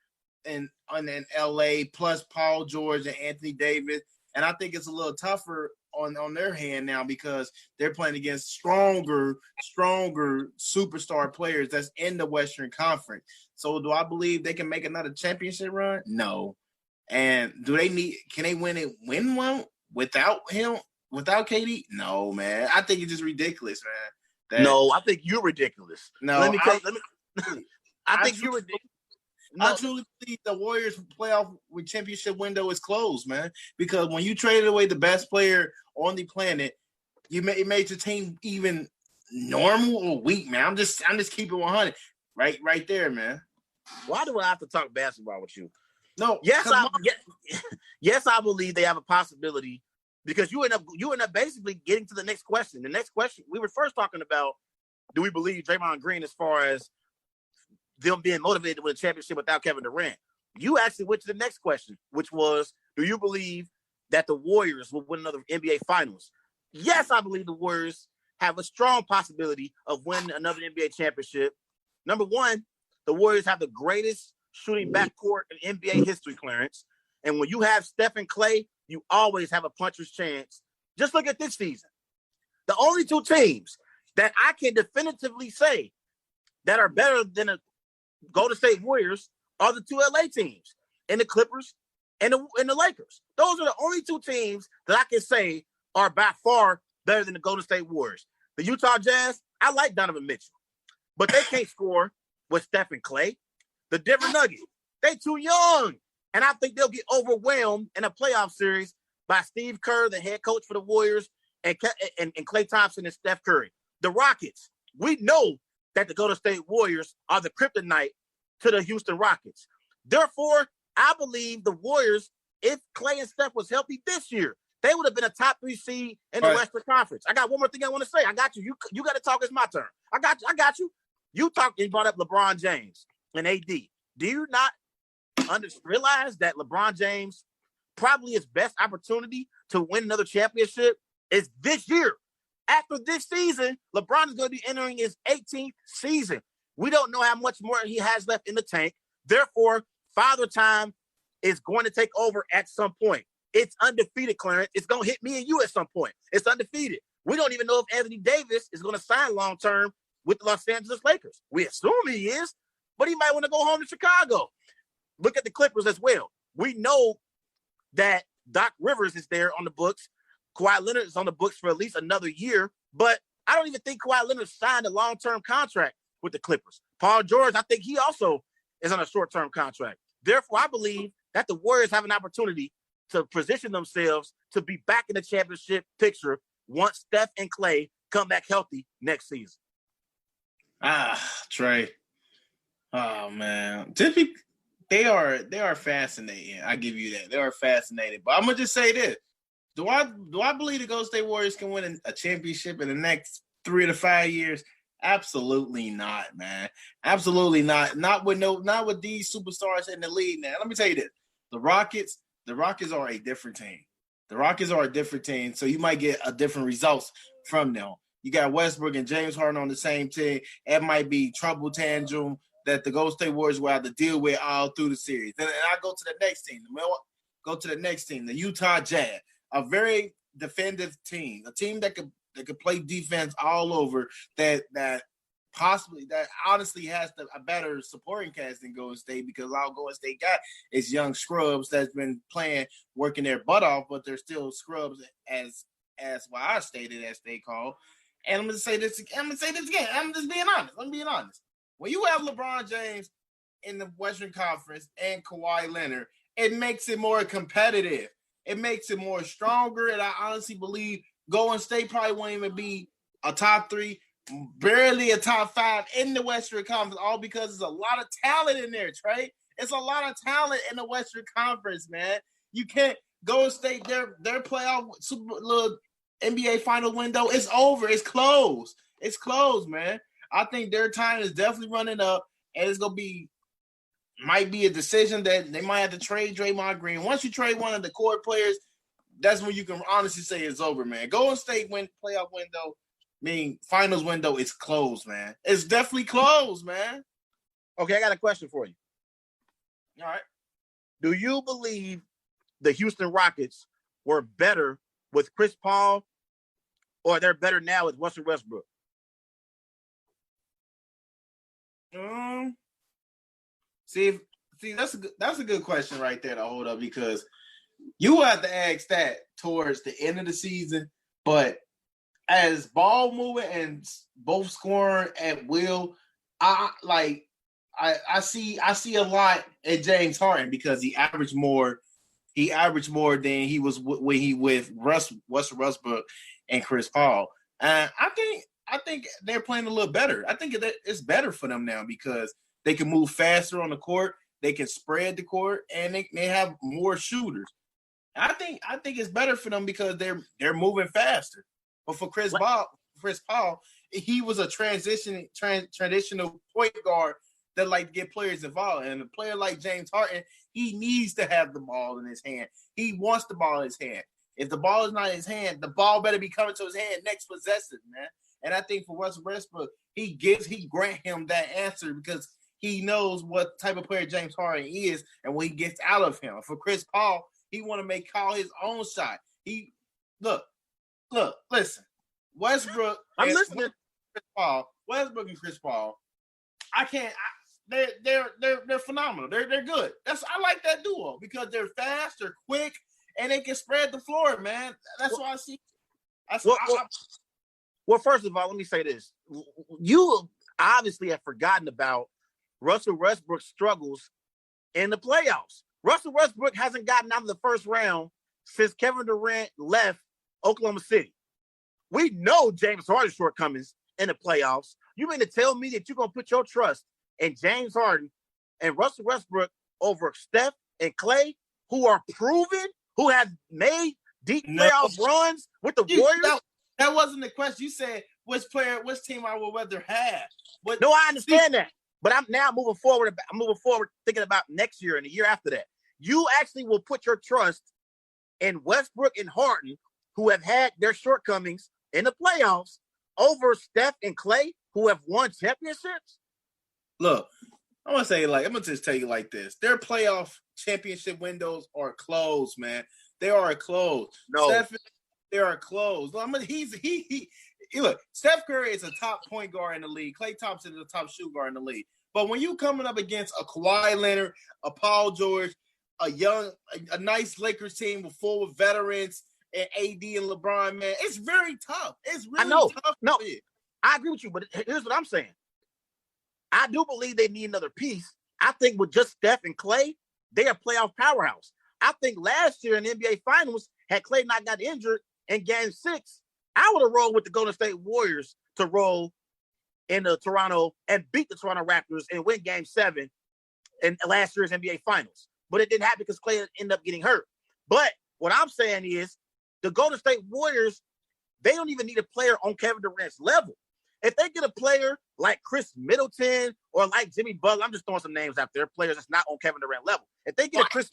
and LA, plus Paul George and Anthony Davis. And I think it's a little tougher on their hand now because they're playing against stronger superstar players that's in the Western Conference. So do I believe they can make another championship run? No. And can they win one without him, without KD? No, man. I think it's just ridiculous, man. No, I think you're ridiculous. No, I think you're ridiculous. I truly believe the Warriors playoff championship window is closed, man. Because when you traded away the best player on the planet, it made your team even normal or weak, man. I'm just keeping 100, right there, man. Why do I have to talk basketball with you? No, yes, I believe they have a possibility because you end up basically getting to the next question. The next question we were first talking about: do we believe Draymond Green as far as them being motivated to win a championship without Kevin Durant? You actually went to the next question, which was, do you believe that the Warriors will win another NBA Finals? Yes, I believe the Warriors have a strong possibility of winning another NBA championship. Number one, the Warriors have the greatest shooting backcourt in NBA history, Clarence. And when you have Steph and Clay, you always have a puncher's chance. Just look at this season. The only 2 teams that I can definitively say that are better than the Golden State Warriors are the 2 LA teams, and the Clippers and the Lakers. Those are the only two teams that I can say are by far better than the Golden State Warriors. The Utah Jazz, I like Donovan Mitchell, but they can't score with Steph and Clay. The Denver Nuggets, they too young, and I think they'll get overwhelmed in a playoff series by Steve Kerr, the head coach for the Warriors, and Klay Thompson and Steph Curry. The Rockets, we know that the Golden State Warriors are the kryptonite to the Houston Rockets. Therefore, I believe the Warriors, if Klay and Steph was healthy this year, they would have been a top 3 seed in the Western Conference. I got one more thing I want to say. I got you. You got to talk. It's my turn. I got you. You brought up LeBron James and AD. Do you not realize that LeBron James probably his best opportunity to win another championship is this year? After this season, LeBron is going to be entering his 18th season. We don't know how much more he has left in the tank. Therefore, Father Time is going to take over at some point. It's undefeated, Clarence. It's going to hit me and you at some point. It's undefeated. We don't even know if Anthony Davis is going to sign long-term with the Los Angeles Lakers. We assume he is, but he might want to go home to Chicago. Look at the Clippers as well. We know that Doc Rivers is there on the books. Kawhi Leonard is on the books for at least another year, but I don't even think Kawhi Leonard signed a long-term contract with the Clippers. Paul George, I think he also is on a short-term contract. Therefore, I believe that the Warriors have an opportunity to position themselves to be back in the championship picture once Steph and Klay come back healthy next season. Trey. Oh man, they are fascinating. I give you that. They are fascinating. But I'm gonna just say this: Do I believe the Golden State Warriors can win a championship in the next 3 to 5 years? Absolutely not, man. Absolutely not. Not with these superstars in the league now. Let me tell you this: the Rockets are a different team. The Rockets are a different team, so you might get a different results from them. You got Westbrook and James Harden on the same team. It might be trouble tantrum that the Golden State Warriors will have to deal with all through the series. And I go to the next team, the Utah Jazz, a very defensive team, a team that could play defense all over. That honestly has a better supporting cast than Golden State, because all Golden State got is young scrubs that's been working their butt off, but they're still scrubs as I stated, as they call. And I'm gonna say this again. I'm just being honest. When you have LeBron James in the Western Conference and Kawhi Leonard, it makes it more competitive. It makes it more stronger. And I honestly believe Golden State probably won't even be a top 3, barely a top 5 in the Western Conference, all because there's a lot of talent in there, Trey. It's a lot of talent in the Western Conference, man. You can't Golden State, their playoff little NBA final window is over. It's closed. It's closed, man. I think their time is definitely running up, and it's might be a decision that they might have to trade Draymond Green. Once you trade one of the core players, that's when you can honestly say it's over, man. Golden State playoff window, finals window is closed, man. It's definitely closed, man. Okay, I got a question for you. All right. Do you believe the Houston Rockets were better with Chris Paul, or they're better now with Russell Westbrook? See, that's a good question right there to hold up, because you have to ask that towards the end of the season. But as ball moving and both scoring at will, I see a lot at James Harden, because he averaged more than he was when he with Russell Westbrook and Chris Paul. I think they're playing a little better. I think it's better for them now, because they can move faster on the court, they can spread the court, and they have more shooters. I think it's better for them because they're moving faster. But for Chris Paul, he was a traditional point guard that like to get players involved. And a player like James Harden, he needs to have the ball in his hand. He wants the ball in his hand. If the ball is not in his hand, the ball better be coming to his hand next possession, man. And I think for Russell Westbrook, he grant him that answer, because he knows what type of player James Harden is and what he gets out of him. For Chris Paul, he want to call his own shot. Listen. Westbrook. I'm listening. Westbrook and Chris Paul. they're phenomenal. They're good. I like that duo because they're fast, they're quick, and they can spread the floor, man. That's why I see. Well, first of all, let me say this: you obviously have forgotten about Russell Westbrook's struggles in the playoffs. Russell Westbrook hasn't gotten out of the first round since Kevin Durant left Oklahoma City. We know James Harden's shortcomings in the playoffs. You mean to tell me that you're going to put your trust in James Harden and Russell Westbrook over Steph and Clay, who are proven, who have made deep playoff runs with the Warriors? That wasn't the question. You said which team I would rather have. No, I understand that. But I'm now moving forward. I'm moving forward thinking about next year and the year after that. You actually will put your trust in Westbrook and Harden, who have had their shortcomings in the playoffs, over Steph and Clay, who have won championships? Look, I'm gonna just tell you like this: their playoff championship windows are closed, man. They are closed. No, they are closed. Look, Steph Curry is a top point guard in the league. Klay Thompson is a top shoot guard in the league. But when you coming up against a Kawhi Leonard, a Paul George, a nice Lakers team full of veterans and AD and LeBron, man, it's very tough. It's really tough. No, I agree with you, but here's what I'm saying. I do believe they need another piece. I think with just Steph and Clay, they're a playoff powerhouse. I think last year in the NBA Finals, had Clay not got injured in Game 6, I would have rolled with the Golden State Warriors to roll in the Toronto and beat the Toronto Raptors and win Game 7 in last year's NBA Finals. But it didn't happen because Clay ended up getting hurt. But what I'm saying is the Golden State Warriors, they don't even need a player on Kevin Durant's level. If they get a player like Chris Middleton or like Jimmy Butler, I'm just throwing some names out there, players that's not on Kevin Durant level. If they get a Chris,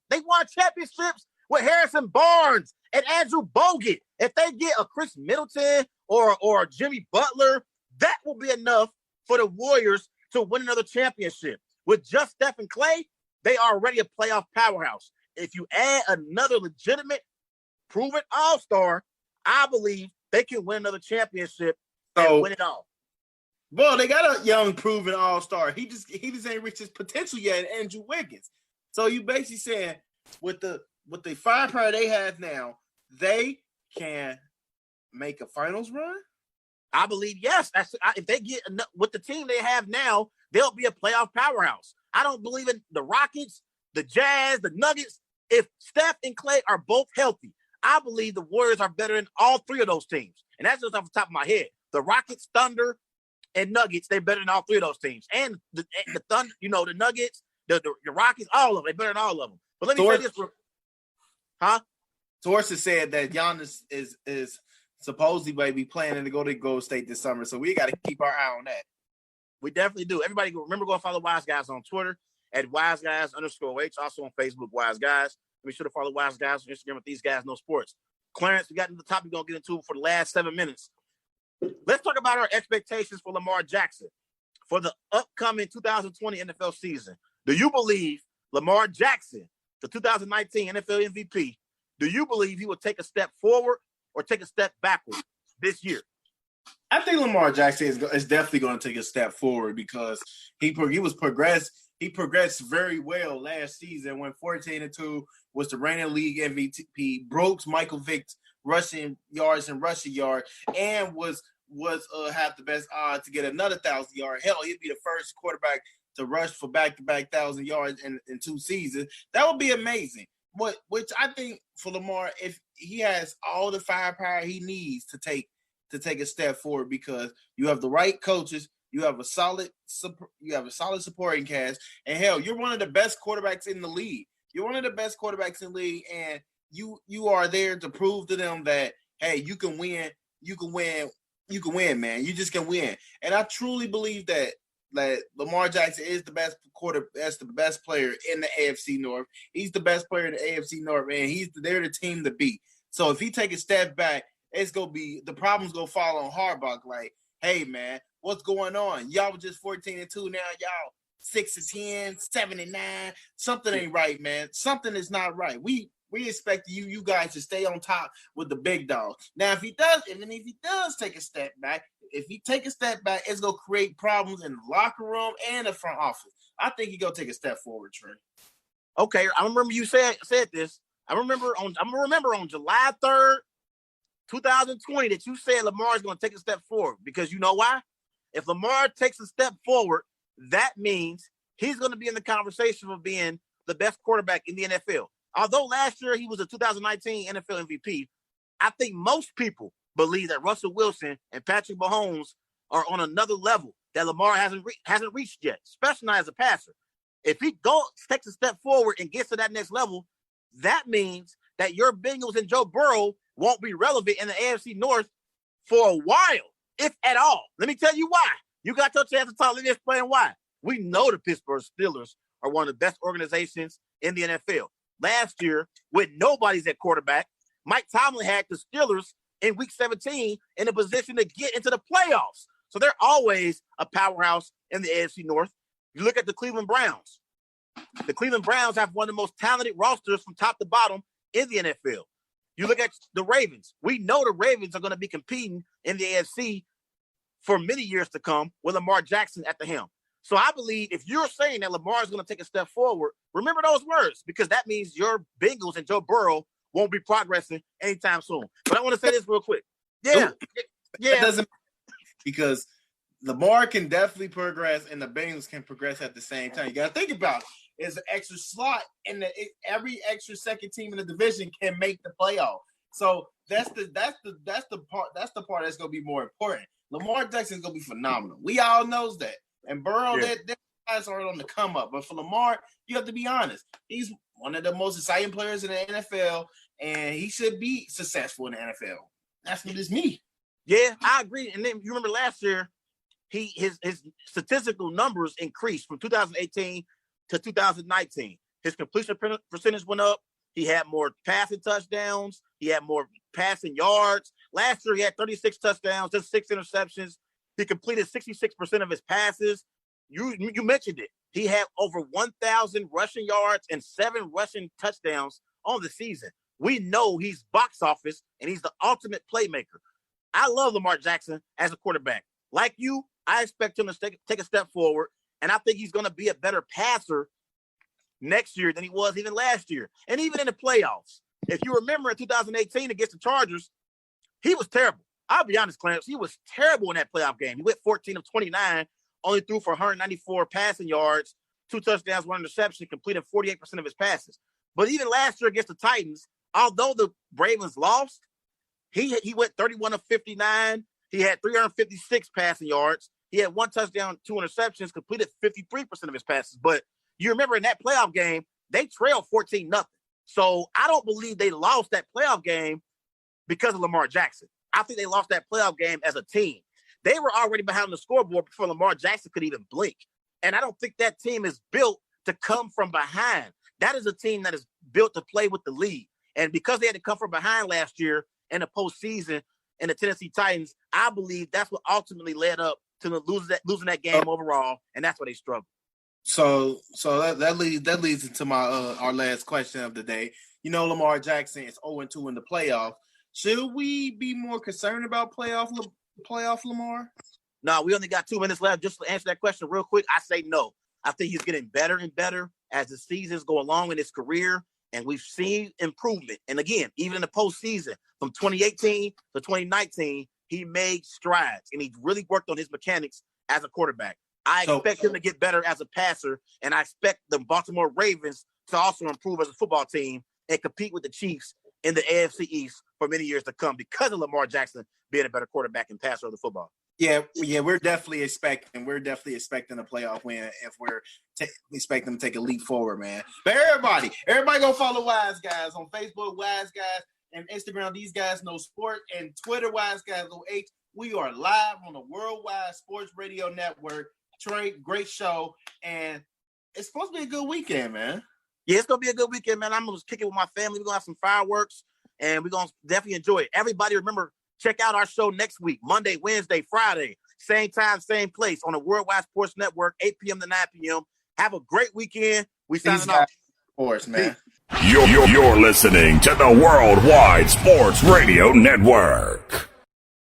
they won championships with Harrison Barnes and Andrew Bogut. If they get a Chris Middleton or Jimmy Butler, that will be enough for the Warriors to win another championship. With just Steph and Clay, they are already a playoff powerhouse. If you add another legitimate, proven all-star, I believe they can win another championship and win it all. Well, they got a young, proven all-star. He just ain't reached his potential yet, Andrew Wiggins. So you basically saying with the firepower they have now, they can make a finals run? I believe yes. If they get with the team they have now, they'll be a playoff powerhouse. I don't believe in the Rockets, the Jazz, the Nuggets. If Steph and Clay are both healthy, I believe the Warriors are better than all three of those teams. And that's just off the top of my head. The Rockets, Thunder, and Nuggets, they're better than all three of those teams. And the Thunder, the Nuggets, the Rockets, all of them, they're better than all of them. But let me say this. Sources said that Giannis is supposedly be planning to go to Golden State this summer. So we got to keep our eye on that. We definitely do. Everybody remember, go and follow Wise Guys on Twitter at WiseGuys_H. Also on Facebook, Wise Guys. Be sure to follow Wise Guys on Instagram with These Guys Know Sports. Clarence, we got into the topic we're going to get into for the last 7 minutes. Let's talk about our expectations for Lamar Jackson for the upcoming 2020 NFL season. Do you believe Lamar Jackson, the 2019 NFL MVP, do you believe he will take a step forward or take a step backward this year? I think Lamar Jackson is definitely going to take a step forward because he progressed. He progressed very well last season when 14-2 was the reigning league MVP, broke Michael Vick's rushing yards and and was have the best odds to get another 1,000 yards. Hell, he'd be the first quarterback to rush for back-to-back 1,000 yards in 2 seasons. That would be amazing. Which I think for Lamar, if he has all the firepower he needs to take a step forward, because you have the right coaches, you have a solid supporting cast, and hell, you're one of the best quarterbacks in the league. You're one of the best quarterbacks in the league, and you are there to prove to them that, hey, you can win, man. You just can win. And I truly believe that Lamar Jackson is the best player in the AFC North. He's the best player in the AFC North, and they're the team to beat. So if he take a step back, the problems gonna fall on Harbaugh. Like, hey man, what's going on? Y'all were just 14-2 now. Y'all 6-10, 7-9. Something ain't right, man. Something is not right. We we expect you guys to stay on top with the big dogs. Now, if he does take a step back, it's gonna create problems in the locker room and the front office. I think he's gonna take a step forward, Trey. Okay, I remember you said this. I remember on July 3rd, 2020, that you said Lamar is gonna take a step forward, because you know why? If Lamar takes a step forward, that means he's gonna be in the conversation of being the best quarterback in the NFL. Although last year he was a 2019 NFL MVP, I think most people believe that Russell Wilson and Patrick Mahomes are on another level that Lamar hasn't reached yet, especially not as a passer. If he takes a step forward and gets to that next level, that means that your Bengals and Joe Burrow won't be relevant in the AFC North for a while, if at all. Let me tell you why. You got your chance to talk. Let me explain why. We know the Pittsburgh Steelers are one of the best organizations in the NFL. Last year, with nobody's at quarterback, Mike Tomlin had the Steelers in Week 17 in a position to get into the playoffs. So they're always a powerhouse in the AFC North. You look at the Cleveland Browns. The Cleveland Browns have one of the most talented rosters from top to bottom in the NFL. You look at the Ravens. We know the Ravens are going to be competing in the AFC for many years to come with Lamar Jackson at the helm. So I believe if you're saying that Lamar is going to take a step forward, remember those words, because that means your Bengals and Joe Burrow won't be progressing anytime soon. But I want to say this real quick. Yeah. That doesn't, because Lamar can definitely progress and the Bengals can progress at the same time. You got to think about it. It's an extra slot, and every extra second team in the division can make the playoff. So that's the part that's going to be more important. Lamar Jackson is going to be phenomenal. We all knows that. And Burrow, that guys are on the come up. But for Lamar, you have to be honest. He's one of the most exciting players in the NFL, and he should be successful in the NFL. That's what it's me. Yeah, I agree. And then you remember last year, his statistical numbers increased from 2018 to 2019. His completion percentage went up. He had more passing touchdowns. He had more passing yards. Last year, he had 36 touchdowns, just 6 interceptions. He completed 66% of his passes. You mentioned it. He had over 1,000 rushing yards and 7 rushing touchdowns on the season. We know he's box office, and he's the ultimate playmaker. I love Lamar Jackson as a quarterback. Like you, I expect him to take a step forward, and I think he's going to be a better passer next year than he was even last year. And even in the playoffs, if you remember in 2018 against the Chargers, he was terrible. I'll be honest, Clarence, he was terrible in that playoff game. He went 14 of 29, only threw for 194 passing yards, 2 touchdowns, 1 interception, completed 48% of his passes. But even last year against the Titans, although the Ravens lost, he went 31 of 59. He had 356 passing yards. He had 1 touchdown, 2 interceptions, completed 53% of his passes. But you remember in that playoff game, they trailed 14-0. So I don't believe they lost that playoff game because of Lamar Jackson. I think they lost that playoff game as a team. They were already behind the scoreboard before Lamar Jackson could even blink. And I don't think that team is built to come from behind. That is a team that is built to play with the lead. And because they had to come from behind last year in the postseason in the Tennessee Titans, I believe that's what ultimately led up to them losing that game overall, and that's where they struggled. So that leads into my our last question of the day. You know, Lamar Jackson is 0-2 in the playoff. Should we be more concerned about playoff Lamar? No, we only got 2 minutes left. Just to answer that question real quick, I say no. I think he's getting better and better as the seasons go along in his career, and we've seen improvement. And again, even in the postseason, from 2018 to 2019, he made strides, and he really worked on his mechanics as a quarterback. I expect him to get better as a passer, and I expect the Baltimore Ravens to also improve as a football team and compete with the Chiefs in the AFC East for many years to come because of Lamar Jackson being a better quarterback and passer of the football. Yeah, we're definitely expecting a playoff win if we're expecting them to take a leap forward, man. But everybody go follow Wise Guys on Facebook, Wise Guys, and Instagram. These guys know sport, and Twitter, Wise Guys OH. We are live on the Worldwide Sports Radio Network. Trey, great show, and it's supposed to be a good weekend, man. Yeah, it's going to be a good weekend, man. I'm going to kick it with my family. We're going to have some fireworks, and we're going to definitely enjoy it. Everybody, remember, check out our show next week, Monday, Wednesday, Friday, same time, same place on the Worldwide Sports Network, 8 p.m. to 9 p.m. Have a great weekend. We signing off. Of course, man. Peace. You're listening to the Worldwide Sports Radio Network.